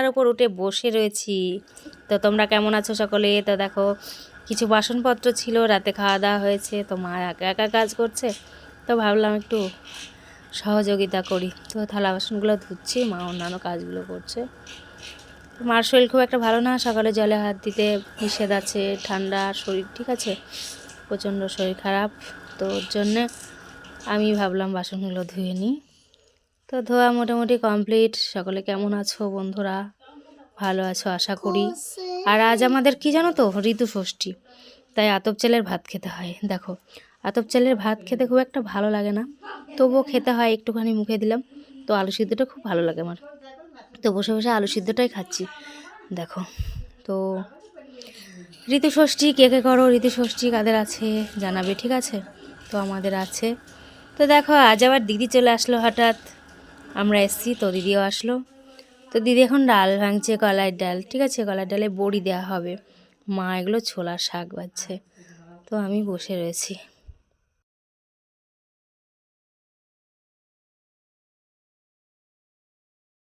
পাখার উপর উঠে বসে রয়েছি। তো তোমরা কেমন আছো সকলে? তো দেখো কিছু বাসনপত্র ছিল, রাতে খাওয়া দাওয়া হয়েছে, তো মা একা একা কাজ করছে, তো ভাবলাম একটু সহযোগিতা করি। তো থালা বাসনগুলো ধুচ্ছি, মা অন্যান্য কাজগুলো করছে। মার শরীর খুব একটা ভালো না, সকালে জলে হাত দিতে নিষেধ আছে, ঠান্ডা শরীর, ঠিক আছে, প্রচণ্ড শরীর খারাপ। তো ওর জন্যে আমি ভাবলাম বাসনগুলো ধুয়ে নিই। তো ধোয়া মোটামুটি কমপ্লিট। সকলে কেমন আছো বন্ধুরা? ভালো আছো আশা করি। আর আজ আমাদের কি জানো তো, ঋতু ষষ্ঠী, তাই আতপ চালের ভাত খেতে হয়। দেখো, আতপ চালের ভাত খেতে খুব একটা ভালো লাগে না, তবুও খেতে হয়, একটুখানি মুখে দিলাম। তো আলু সিদ্ধটা খুব ভালো লাগে আমার, তো বসে বসে আলু সিদ্ধটাই খাচ্ছি। দেখো, তো ঋতু ষষ্ঠী কে কে করো? ঋতু ষষ্ঠী কাদের আছে জানাবে, ঠিক আছে? তো আমাদের আছে। তো দেখো, আজ আবার দিদি চলে আসলো হঠাৎ, আমরা এসছি তো দিদিও আসলো। তো দিদি এখন ডাল ভাঙছে, কলাইয়ের ডাল, ঠিক আছে, কলাইয়ের ডালে বড়ি দেওয়া হবে। মা এগুলো ছোলার শাক বাজছে, তো আমি বসে রয়েছি।